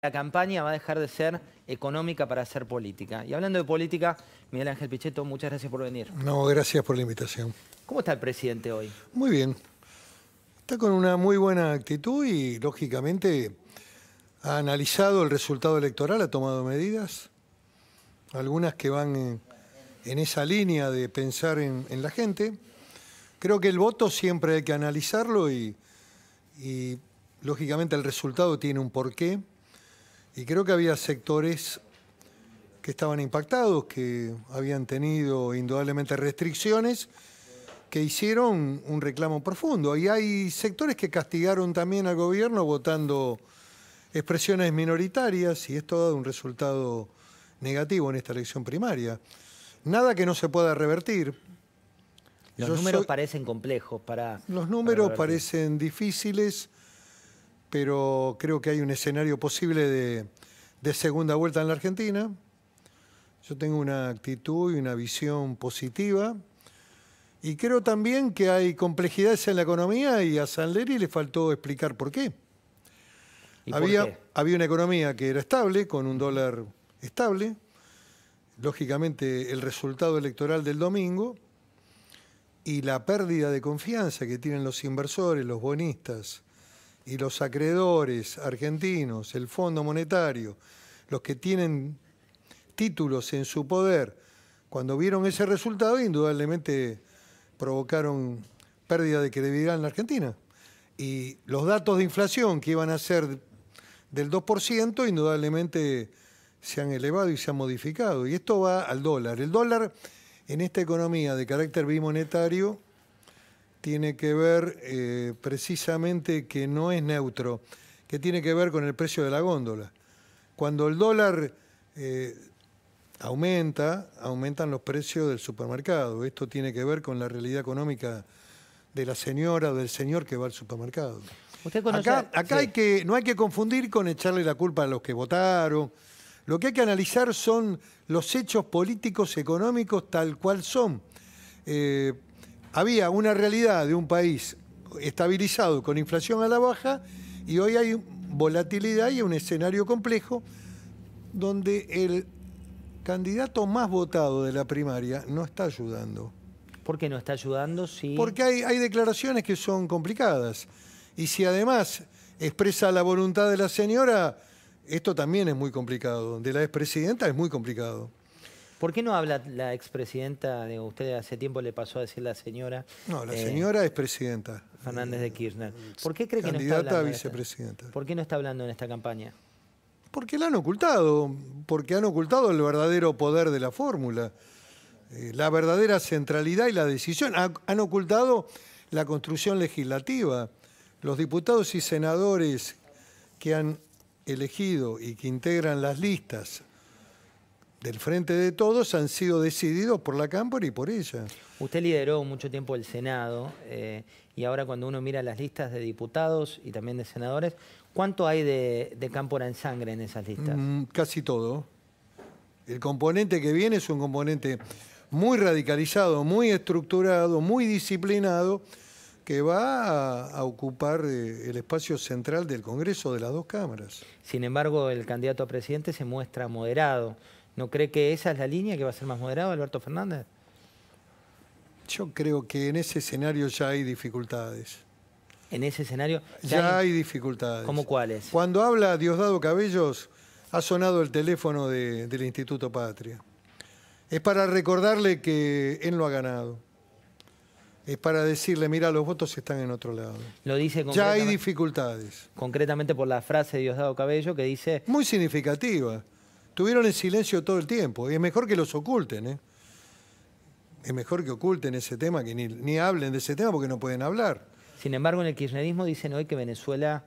La campaña va a dejar de ser económica para hacer política. Y hablando de política, Miguel Ángel Pichetto, muchas gracias por venir. No, gracias por la invitación. ¿Cómo está el presidente hoy? Muy bien. Está con una muy buena actitud y, lógicamente, ha analizado el resultado electoral, ha tomado medidas, algunas que van en esa línea de pensar en la gente. Creo que el voto siempre hay que analizarlo y lógicamente, el resultado tiene un porqué. Y creo que había sectores que estaban impactados, que habían tenido indudablemente restricciones, que hicieron un reclamo profundo. Y hay sectores que castigaron también al gobierno votando expresiones minoritarias, y esto ha dado un resultado negativo en esta elección primaria. Nada que no se pueda revertir. Los números parecen complejos para... Los números parecen difíciles, pero creo que hay un escenario posible de segunda vuelta en la Argentina. Yo tengo una actitud y una visión positiva. Y creo también que hay complejidades en la economía y a Sanleri le faltó explicar por qué. Había una economía que era estable, con un dólar estable. Lógicamente, el resultado electoral del domingo y la pérdida de confianza que tienen los inversores, los bonistas y los acreedores argentinos, el Fondo Monetario, los que tienen títulos en su poder, cuando vieron ese resultado, indudablemente provocaron pérdida de credibilidad en la Argentina. Y los datos de inflación que iban a ser del 2%, indudablemente se han elevado y se han modificado. Y esto va al dólar. El dólar, en esta economía de carácter bimonetario, tiene que ver precisamente que no es neutro, que tiene que ver con el precio de la góndola. Cuando el dólar aumentan los precios del supermercado. Esto tiene que ver con la realidad económica de la señora o del señor que va al supermercado. ¿Usted conoce? Acá Sí. no hay que confundir con echarle la culpa a los que votaron. Lo que hay que analizar son los hechos políticos, económicos, tal cual son. Había una realidad de un país estabilizado con inflación a la baja y hoy hay volatilidad y un escenario complejo donde el candidato más votado de la primaria no está ayudando. ¿Por qué no está ayudando? Sí. Porque hay declaraciones que son complicadas. Y si además expresa la voluntad de la señora, esto también es muy complicado. De la expresidenta es muy complicado. ¿Por qué no habla la expresidenta? Usted hace tiempo le pasó a decir la señora. No, la señora es presidenta. Fernández de Kirchner. ¿Por qué cree que no está candidata hablando? a vicepresidenta. ¿Por qué no está hablando en esta campaña? Porque la han ocultado. Porque han ocultado el verdadero poder de la fórmula. La verdadera centralidad y la decisión. Han ocultado la construcción legislativa. Los diputados y senadores que han elegido y que integran las listas del Frente de Todos han sido decididos por la Cámara y por ella. Usted lideró mucho tiempo el Senado y ahora cuando uno mira las listas de diputados y también de senadores, ¿cuánto hay de Cámpora en sangre en esas listas? Casi todo. El componente que viene es un componente muy radicalizado, muy estructurado, muy disciplinado, que va a ocupar el espacio central del Congreso de las dos cámaras. Sin embargo, el candidato a presidente se muestra moderado. ¿No cree que esa es la línea, que va a ser más moderado, Alberto Fernández? Yo creo que en ese escenario ya hay dificultades. ¿En ese escenario? Ya hay dificultades. ¿Cómo cuáles? Cuando habla Diosdado Cabellos, ha sonado el teléfono del Instituto Patria. Es para recordarle que él lo ha ganado. Es para decirle, mira, los votos están en otro lado. Lo dice ya hay dificultades. Concretamente por la frase de Diosdado Cabello que dice... Muy significativa. Estuvieron en silencio todo el tiempo. Y es mejor que los oculten, ¿eh? Es mejor que oculten ese tema, que ni hablen de ese tema porque no pueden hablar. Sin embargo, en el kirchnerismo dicen hoy que Venezuela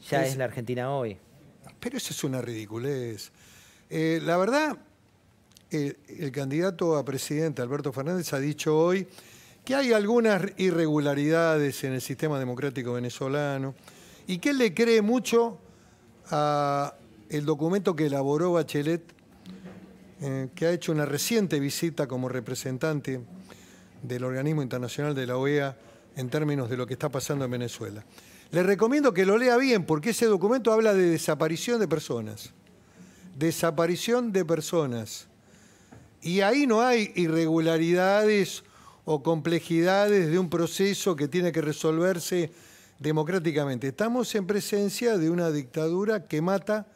ya es la Argentina hoy. Pero eso es una ridiculez. La verdad, el candidato a presidente, Alberto Fernández, ha dicho hoy que hay algunas irregularidades en el sistema democrático venezolano y que él le cree mucho a el documento que elaboró Bachelet, que ha hecho una reciente visita como representante del organismo internacional de la OEA en términos de lo que está pasando en Venezuela. Le recomiendo que lo lea bien, porque ese documento habla de desaparición de personas. Desaparición de personas. Y ahí no hay irregularidades o complejidades de un proceso que tiene que resolverse democráticamente. Estamos en presencia de una dictadura que mata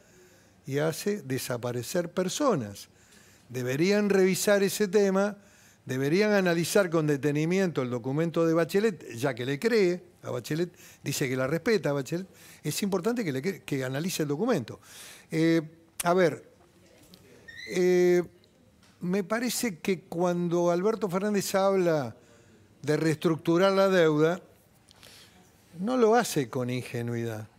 y hace desaparecer personas. Deberían revisar ese tema, deberían analizar con detenimiento el documento de Bachelet, ya que le cree a Bachelet, dice que la respeta a Bachelet, es importante que analice el documento. Me parece que cuando Alberto Fernández habla de reestructurar la deuda, no lo hace con ingenuidad.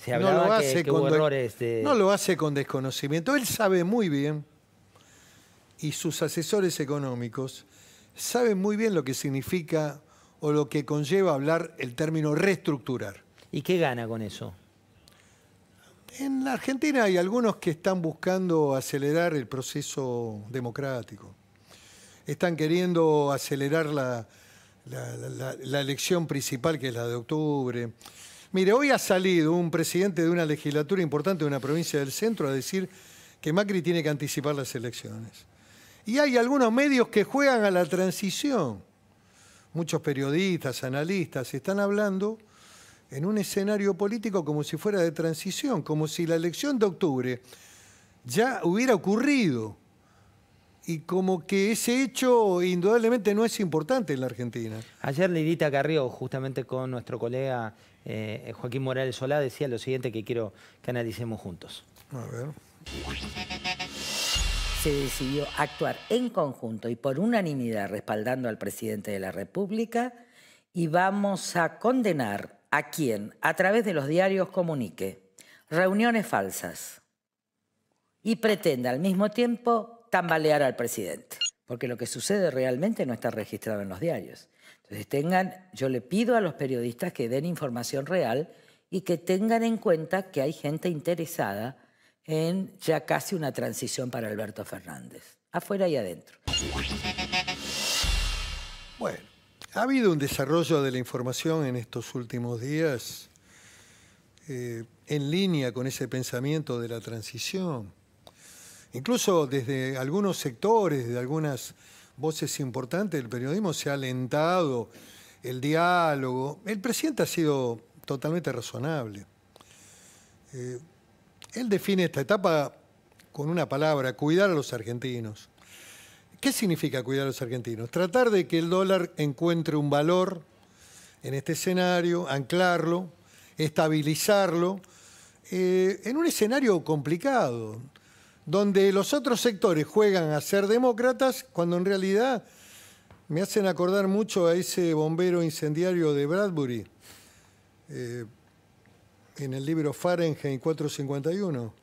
Se hablaba que hubo errores no lo hace con desconocimiento. Él sabe muy bien, y sus asesores económicos saben muy bien lo que significa o lo que conlleva hablar el término reestructurar. ¿Y qué gana con eso? En la Argentina hay algunos que están buscando acelerar el proceso democrático. Están queriendo acelerar la elección principal, que es la de octubre. Mire, hoy ha salido un presidente de una legislatura importante de una provincia del centro a decir que Macri tiene que anticipar las elecciones. Y hay algunos medios que juegan a la transición. Muchos periodistas, analistas, están hablando en un escenario político como si fuera de transición, como si la elección de octubre ya hubiera ocurrido y como que ese hecho indudablemente no es importante en la Argentina. Ayer Lilita Carrió, justamente con nuestro colega Joaquín Morales Solá, decía lo siguiente que quiero que analicemos juntos. A ver. Se decidió actuar en conjunto y por unanimidad respaldando al presidente de la República y vamos a condenar a quien a través de los diarios comunique reuniones falsas y pretenda al mismo tiempo tambalear al presidente, porque lo que sucede realmente no está registrado en los diarios. Entonces yo le pido a los periodistas que den información real y que tengan en cuenta que hay gente interesada en ya casi una transición para Alberto Fernández, afuera y adentro. Bueno, ha habido un desarrollo de la información en estos últimos días en línea con ese pensamiento de la transición. Incluso desde algunos sectores, de algunas voces importantes del periodismo se ha alentado el diálogo. El presidente ha sido totalmente razonable. Él define esta etapa con una palabra: cuidar a los argentinos. ¿Qué significa cuidar a los argentinos? Tratar de que el dólar encuentre un valor en este escenario, anclarlo, estabilizarlo, en un escenario complicado, donde los otros sectores juegan a ser demócratas, cuando en realidad me hacen acordar mucho a ese bombero incendiario de Bradbury, en el libro Fahrenheit 451,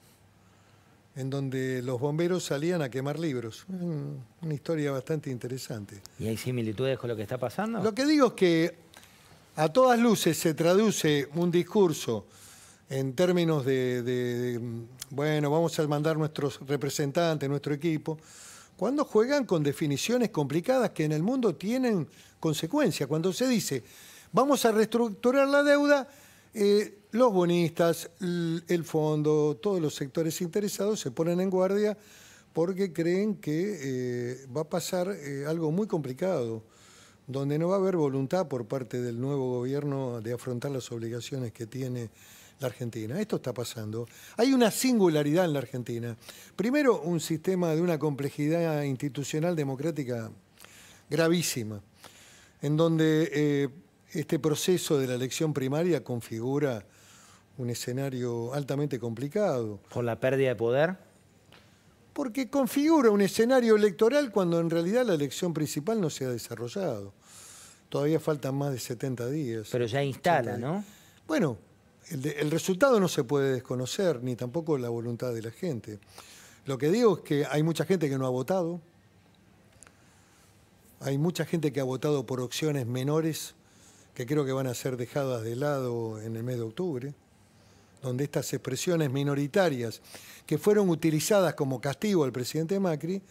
en donde los bomberos salían a quemar libros. Una historia bastante interesante. ¿Y hay similitudes con lo que está pasando? Lo que digo es que a todas luces se traduce un discurso en términos bueno, vamos a mandar nuestros representantes, nuestro equipo, cuando juegan con definiciones complicadas que en el mundo tienen consecuencias. Cuando se dice, vamos a reestructurar la deuda, los bonistas, el fondo, todos los sectores interesados se ponen en guardia porque creen que va a pasar algo muy complicado, donde no va a haber voluntad por parte del nuevo gobierno de afrontar las obligaciones que tiene la Argentina. Esto está pasando. Hay una singularidad en la Argentina. Primero, un sistema de una complejidad institucional democrática gravísima, en donde este proceso de la elección primaria configura un escenario altamente complicado. ¿Por la pérdida de poder? Porque configura un escenario electoral cuando en realidad la elección principal no se ha desarrollado. Todavía faltan más de 70 días. Pero ya instala, ¿no? Bueno, el resultado no se puede desconocer, ni tampoco la voluntad de la gente. Lo que digo es que hay mucha gente que no ha votado. Hay mucha gente que ha votado por opciones menores que creo que van a ser dejadas de lado en el mes de octubre, donde estas expresiones minoritarias que fueron utilizadas como castigo al presidente Macri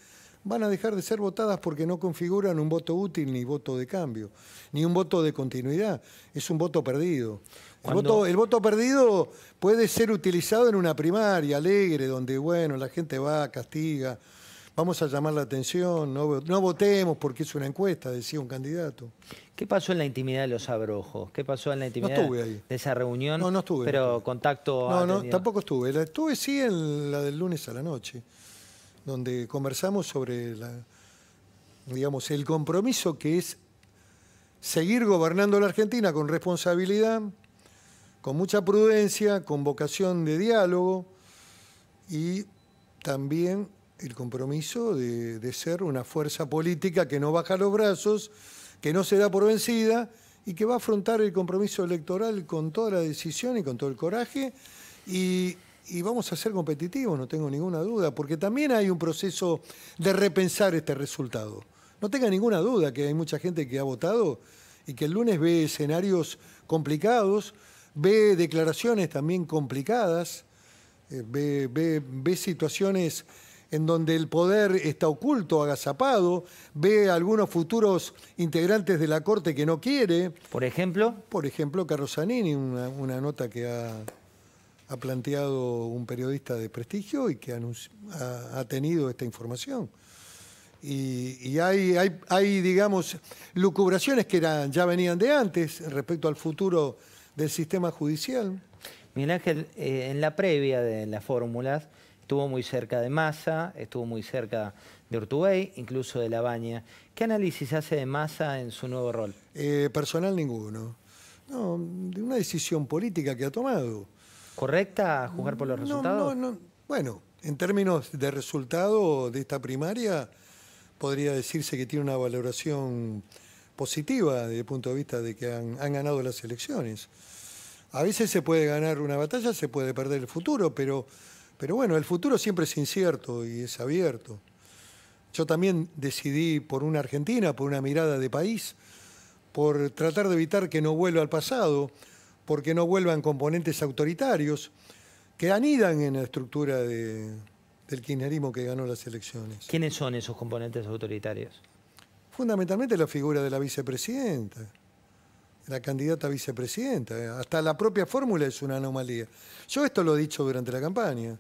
van a dejar de ser votadas porque no configuran un voto útil ni voto de cambio, ni un voto de continuidad. Es un voto perdido. El voto perdido puede ser utilizado en una primaria alegre, donde, bueno, la gente va, castiga, vamos a llamar la atención, no votemos porque es una encuesta, decía un candidato. ¿Qué pasó en la intimidad de los Abrojos? ¿Qué pasó en la intimidad de esa reunión? No estuve. Pero no estuve. contacto... No, tampoco estuve. Estuve sí en la del lunes a la noche, donde conversamos sobre digamos, el compromiso que es seguir gobernando la Argentina con responsabilidad, con mucha prudencia, con vocación de diálogo y también el compromiso de ser una fuerza política que no baja los brazos, que no se da por vencida y que va a afrontar el compromiso electoral con toda la decisión y con todo el coraje y vamos a ser competitivos, no tengo ninguna duda, porque también hay un proceso de repensar este resultado. No tenga ninguna duda que hay mucha gente que ha votado y que el lunes ve escenarios complicados, ve declaraciones también complicadas, ve situaciones en donde el poder está oculto, agazapado, ve algunos futuros integrantes de la Corte que no quiere. ¿Por ejemplo? Por ejemplo, Carlos Zanini, una nota que ha planteado un periodista de prestigio y que ha tenido esta información. Y hay, digamos, lucubraciones que ya venían de antes respecto al futuro del sistema judicial. Miguel Ángel, en la previa de las fórmulas, estuvo muy cerca de Massa, estuvo muy cerca de Urtubey, incluso de Labaña. ¿Qué análisis hace de Massa en su nuevo rol? Personal ninguno. No, de una decisión política que ha tomado. ¿Correcta a juzgar por los resultados? No. Bueno, en términos de resultado de esta primaria, podría decirse que tiene una valoración positiva desde el punto de vista de que han ganado las elecciones. A veces se puede ganar una batalla, se puede perder el futuro, pero bueno, el futuro siempre es incierto y es abierto. Yo también decidí por una Argentina, por una mirada de país, por tratar de evitar que no vuelva al pasado, porque no vuelvan componentes autoritarios que anidan en la estructura del kirchnerismo que ganó las elecciones. ¿Quiénes son esos componentes autoritarios? Fundamentalmente la figura de la vicepresidenta, la candidata a vicepresidenta. Hasta la propia fórmula es una anomalía. Yo esto lo he dicho durante la campaña.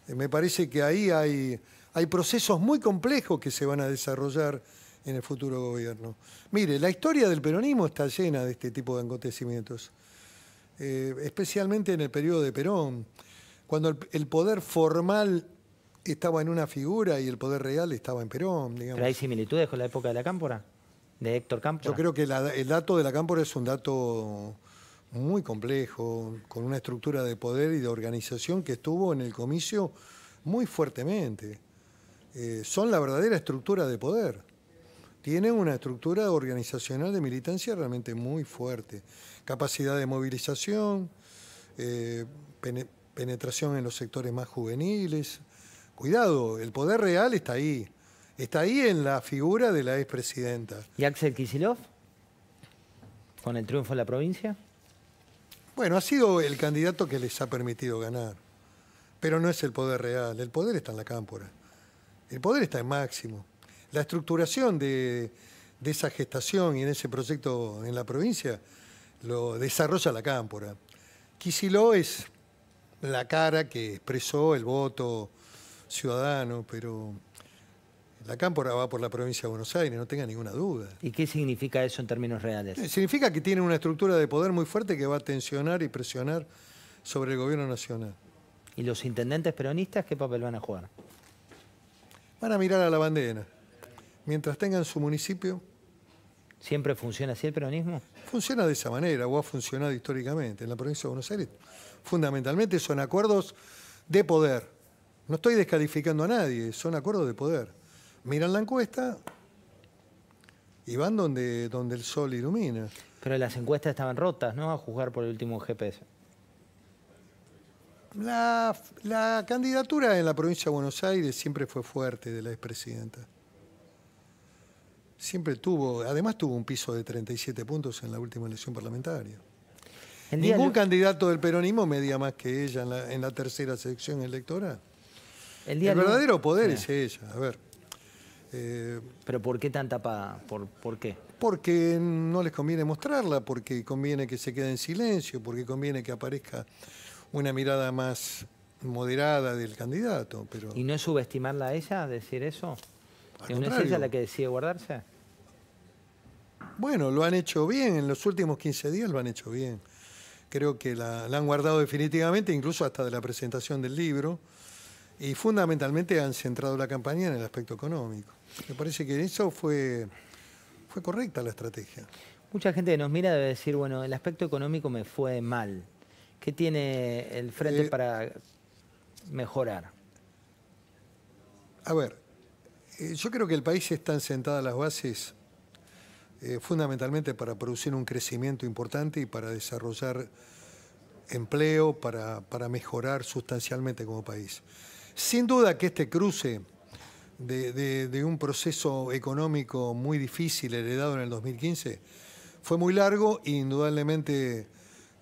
Me parece que ahí hay procesos muy complejos que se van a desarrollar en el futuro gobierno. Mire, la historia del peronismo está llena de este tipo de acontecimientos, especialmente en el periodo de Perón, cuando el poder formal estaba en una figura y el poder real estaba en Perón, digamos. ¿Pero hay similitudes con la época de la Cámpora? ¿De Héctor Cámpora? Yo creo que el dato de la Cámpora es un dato muy complejo, con una estructura de poder y de organización que estuvo en el comicio muy fuertemente. Son la verdadera estructura de poder. Tienen una estructura organizacional de militancia realmente muy fuerte. Capacidad de movilización, penetración en los sectores más juveniles. Cuidado, el poder real está ahí. Está ahí en la figura de la expresidenta. ¿Y Axel Kicillof? ¿Con el triunfo en la provincia? Bueno, ha sido el candidato que les ha permitido ganar. Pero no es el poder real. El poder está en la Cámpora. El poder está en Máximo. La estructuración de esa gestación y en ese proyecto en la provincia lo desarrolla la Cámpora. Kicillof es la cara que expresó el voto ciudadano, pero la Cámpora va por la provincia de Buenos Aires, no tenga ninguna duda. ¿Y qué significa eso en términos reales? Significa que tiene una estructura de poder muy fuerte que va a tensionar y presionar sobre el gobierno nacional. ¿Y los intendentes peronistas qué papel van a jugar? Van a mirar a la bandera. Mientras tengan su municipio... ¿Siempre funciona así el peronismo? Funciona de esa manera, o ha funcionado históricamente. En la provincia de Buenos Aires, fundamentalmente son acuerdos de poder. No estoy descalificando a nadie, son acuerdos de poder. Miran la encuesta y van donde el sol ilumina. Pero las encuestas estaban rotas, ¿no? A juzgar por el último GPS. La candidatura en la provincia de Buenos Aires siempre fue fuerte de la expresidenta. Siempre además tuvo un piso de 37 puntos en la última elección parlamentaria. Ningún candidato del peronismo medía más que ella en la tercera sección electoral. El verdadero poder es ella. A ver, ¿Pero por qué tan tapada? ¿Por qué? Porque no les conviene mostrarla, porque conviene que se quede en silencio, porque conviene que aparezca una mirada más moderada del candidato. Pero ¿Y no es subestimarla a ella, decir eso? ¿No es contrario. ella la que decide guardarse? bueno, lo han hecho bien, en los últimos 15 días lo han hecho bien. Creo que la han guardado definitivamente, incluso hasta de la presentación del libro, y fundamentalmente han centrado la campaña en el aspecto económico. Me parece que eso fue correcta la estrategia. Mucha gente que nos mira debe decir, bueno, el aspecto económico me fue mal. ¿Qué tiene el frente para mejorar? A ver, yo creo que el país están sentadas las bases fundamentalmente para producir un crecimiento importante y para desarrollar empleo, para mejorar sustancialmente como país. Sin duda que este cruce de un proceso económico muy difícil heredado en el 2015 fue muy largo e indudablemente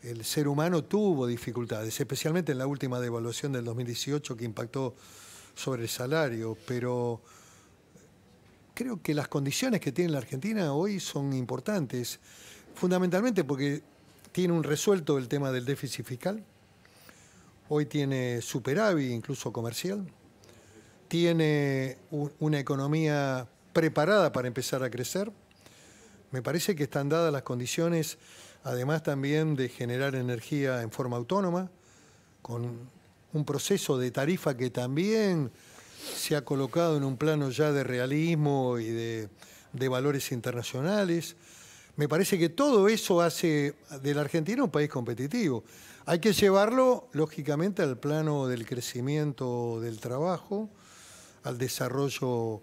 el ser humano tuvo dificultades, especialmente en la última devaluación del 2018 que impactó sobre el salario, pero creo que las condiciones que tiene la Argentina hoy son importantes, fundamentalmente porque tiene un resuelto el tema del déficit fiscal, hoy tiene superávit incluso comercial, tiene una economía preparada para empezar a crecer. Me parece que están dadas las condiciones, además también de generar energía en forma autónoma, con un proceso de tarifa que también se ha colocado en un plano ya de realismo y de valores internacionales. Me parece que todo eso hace de la Argentina un país competitivo. Hay que llevarlo, lógicamente, al plano del crecimiento del trabajo, al desarrollo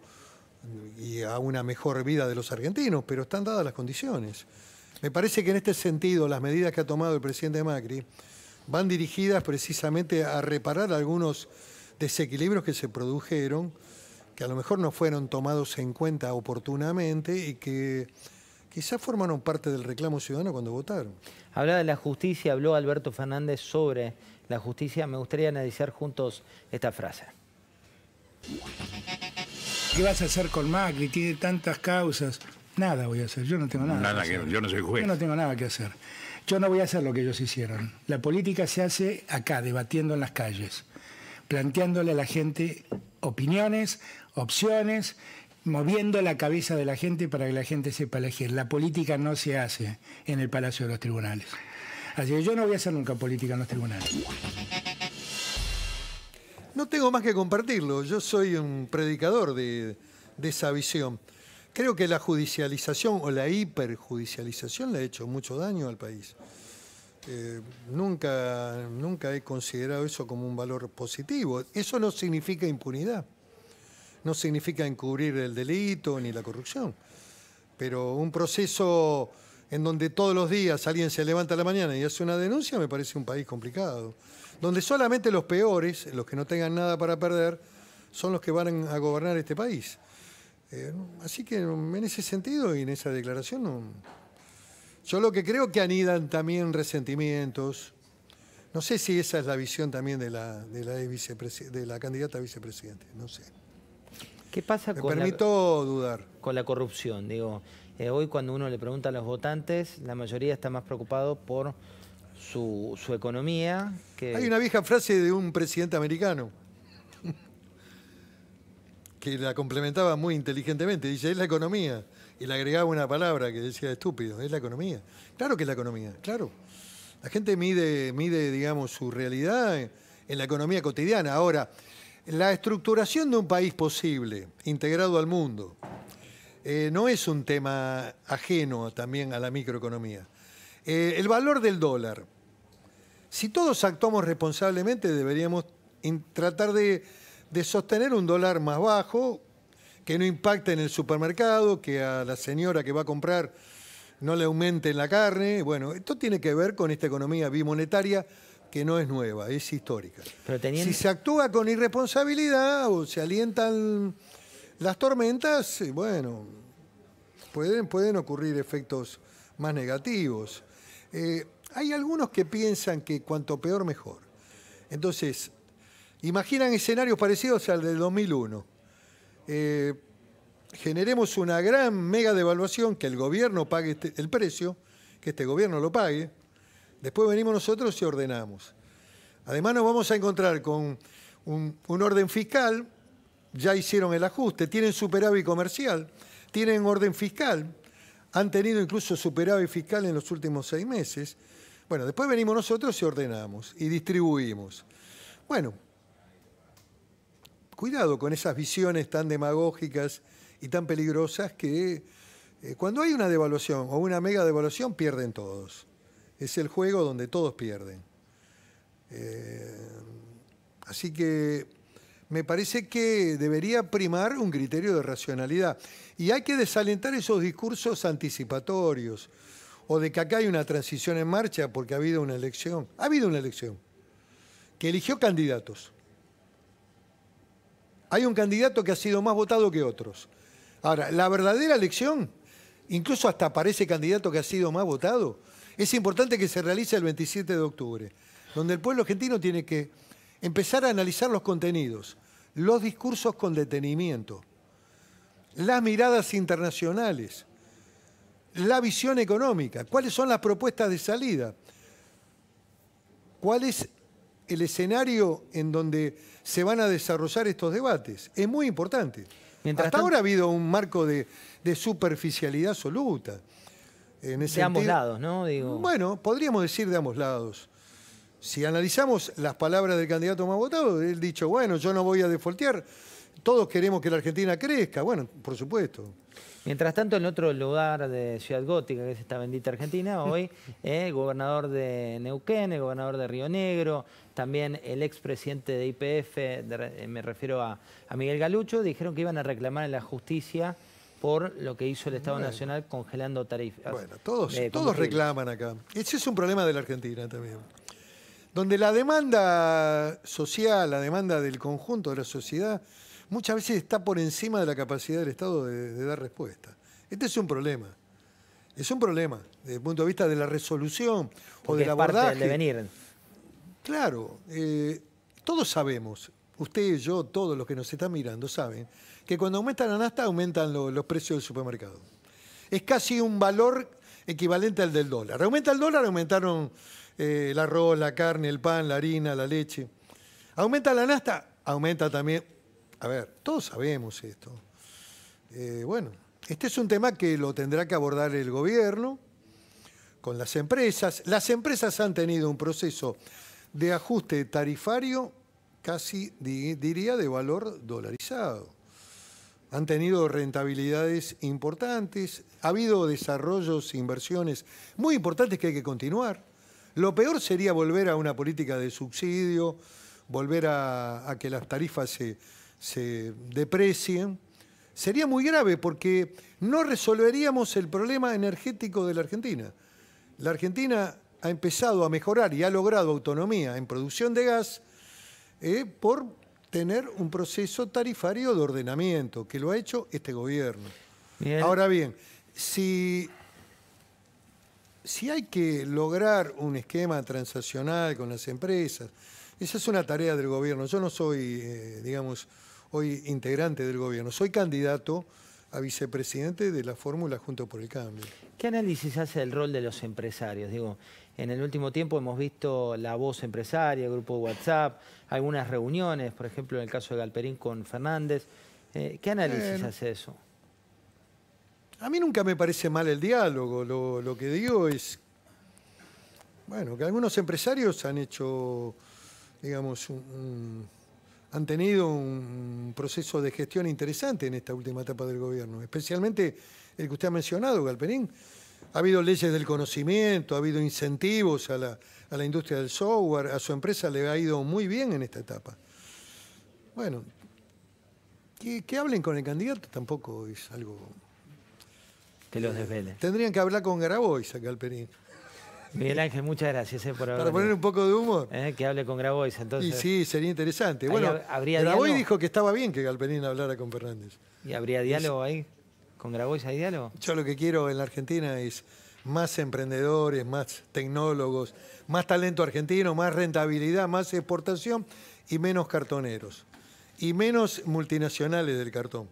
y a una mejor vida de los argentinos, pero están dadas las condiciones. Me parece que en este sentido las medidas que ha tomado el presidente Macri van dirigidas precisamente a reparar algunos desequilibrios que se produjeron, que a lo mejor no fueron tomados en cuenta oportunamente y que quizás formaron parte del reclamo ciudadano cuando votaron. Hablaba de la justicia, habló Alberto Fernández sobre la justicia. Me gustaría analizar juntos esta frase. ¿Qué vas a hacer con Macri? Tiene tantas causas. Nada voy a hacer, yo no tengo nada que hacer. Yo no soy juez. Yo no tengo nada que hacer. Yo no voy a hacer lo que ellos hicieron. La política se hace acá, debatiendo en las calles, planteándole a la gente opiniones, opciones, moviendo la cabeza de la gente para que la gente sepa elegir. La política no se hace en el Palacio de los Tribunales. Así que yo no voy a hacer nunca política en los tribunales. No tengo más que compartirlo. Yo soy un predicador de esa visión. Creo que la judicialización o la hiperjudicialización le ha hecho mucho daño al país. Nunca he considerado eso como un valor positivo. Eso no significa impunidad. No significa encubrir el delito ni la corrupción. Pero un proceso en donde todos los días alguien se levanta a la mañana y hace una denuncia me parece un país complicado. Donde solamente los peores, los que no tengan nada para perder, son los que van a gobernar este país. Así que en ese sentido y en esa declaración, yo lo que creo que anidan también resentimientos. No sé si esa es la visión también de la candidata a vicepresidente, no sé. ¿Qué pasa Me permito dudar. Con la corrupción? Digo, hoy cuando uno le pregunta a los votantes, la mayoría está más preocupado por su economía. Hay una vieja frase de un presidente americano que la complementaba muy inteligentemente. Dice, es la economía. Y le agregaba una palabra que decía estúpido, es la economía. Claro que es la economía, claro. La gente mide, digamos, su realidad en la economía cotidiana. Ahora, la estructuración de un país posible, integrado al mundo, no es un tema ajeno también a la microeconomía. El valor del dólar. Si todos actuamos responsablemente, deberíamos tratar de sostener un dólar más bajo, que no impacte en el supermercado, que a la señora que va a comprar no le aumente la carne. Bueno, esto tiene que ver con esta economía bimonetaria que no es nueva, es histórica. Pero Si se actúa con irresponsabilidad o se alientan las tormentas, bueno, pueden ocurrir efectos más negativos. Hay algunos que piensan que cuanto peor, mejor. Entonces, imaginan escenarios parecidos al del 2001. generemos una gran mega devaluación, que el gobierno pague el precio, que este gobierno lo pague, después venimos nosotros y ordenamos. Además nos vamos a encontrar con un orden fiscal, ya hicieron el ajuste, tienen superávit comercial, tienen orden fiscal, han tenido incluso superávit fiscal en los últimos 6 meses. Bueno, después venimos nosotros y ordenamos y distribuimos. Bueno, cuidado con esas visiones tan demagógicas y tan peligrosas que cuando hay una devaluación o una mega devaluación pierden todos. Es el juego donde todos pierden. Así que me parece que debería primar un criterio de racionalidad. Y hay que desalentar esos discursos anticipatorios o de que acá hay una transición en marcha porque ha habido una elección. Ha habido una elección que eligió candidatos. Hay un candidato que ha sido más votado que otros. Ahora, la verdadera elección, incluso hasta para ese candidato que ha sido más votado, es importante que se realice el 27 de octubre, donde el pueblo argentino tiene que empezar a analizar los contenidos, los discursos con detenimiento, las miradas internacionales, la visión económica, cuáles son las propuestas de salida, cuál es el escenario en donde se van a desarrollar estos debates. Es muy importante. Hasta ahora ha habido un marco de superficialidad absoluta. En ese de ambos lados, ¿no? Digo... Bueno, podríamos decir de ambos lados. Si analizamos las palabras del candidato más votado, él dicho, bueno, yo no voy a defoltear, todos queremos que la Argentina crezca. Bueno, por supuesto. Mientras tanto, en otro lugar de Ciudad Gótica, que es esta bendita Argentina, hoy el gobernador de Neuquén, el gobernador de Río Negro, también el expresidente de YPF, me refiero a Miguel Galucho, dijeron que iban a reclamar en la justicia por lo que hizo el Estado Nacional congelando tarifas. Bueno, todos reclaman acá. Ese es un problema de la Argentina también. Donde la demanda social, la demanda del conjunto de la sociedad, muchas veces está por encima de la capacidad del Estado de dar respuesta. Este es un problema. Es un problema desde el punto de vista de la resolución o del abordaje. Parte del devenir. Claro, todos sabemos, usted, yo, todos los que nos están mirando saben que cuando aumenta la nafta aumentan los precios del supermercado. Es casi un valor equivalente al del dólar. Aumenta el dólar, aumentaron el arroz, la carne, el pan, la harina, la leche. Aumenta la nafta, aumenta también. A ver, todos sabemos esto. Bueno, este es un tema que lo tendrá que abordar el gobierno con las empresas. Las empresas han tenido un proceso de ajuste tarifario casi, diría, de valor dolarizado. Han tenido rentabilidades importantes, ha habido desarrollos, inversiones muy importantes que hay que continuar. Lo peor sería volver a una política de subsidio, volver a que las tarifas se deprecien. Sería muy grave porque no resolveríamos el problema energético de la Argentina. La Argentina ha empezado a mejorar y ha logrado autonomía en producción de gas por tener un proceso tarifario de ordenamiento, que lo ha hecho este gobierno. Bien. Ahora bien, si hay que lograr un esquema transaccional con las empresas, esa es una tarea del gobierno. Yo no soy, digamos, hoy integrante del gobierno, soy candidato a vicepresidente de la fórmula Juntos por el Cambio. ¿Qué análisis hace del rol de los empresarios? Digo, en el último tiempo hemos visto La Voz Empresaria, el grupo de WhatsApp, algunas reuniones, por ejemplo, en el caso de Galperín con Fernández. ¿Qué análisis hace eso? A mí nunca me parece mal el diálogo. Lo que digo es, bueno, que algunos empresarios han hecho, digamos, han tenido un proceso de gestión interesante en esta última etapa del gobierno, especialmente el que usted ha mencionado, Galperín. Ha habido leyes del conocimiento, ha habido incentivos a la industria del software, a su empresa le ha ido muy bien en esta etapa. Bueno, que hablen con el candidato tampoco es algo... Que los desvelen. Tendrían que hablar con Grabois a Galperín. Miguel Ángel, muchas gracias por haber... Para poner un poco de humor. Que hable con Grabois, entonces... Y sí, sería interesante. Bueno, Grabois dijo que estaba bien que Galperín hablara con Fernández. ¿Y habría diálogo ahí? ¿Con Grabois hay diálogo? Yo lo que quiero en la Argentina es más emprendedores, más tecnólogos, más talento argentino, más rentabilidad, más exportación y menos cartoneros. Y menos multinacionales del cartón.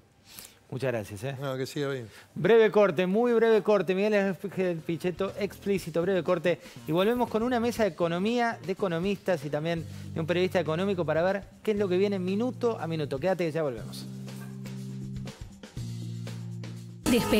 Muchas gracias. No, que siga bien. Breve corte, muy breve corte. Miguel Ángel Pichetto, explícito, breve corte. Y volvemos con una mesa de economía, de economistas y también de un periodista económico para ver qué es lo que viene minuto a minuto. Quédate que ya volvemos.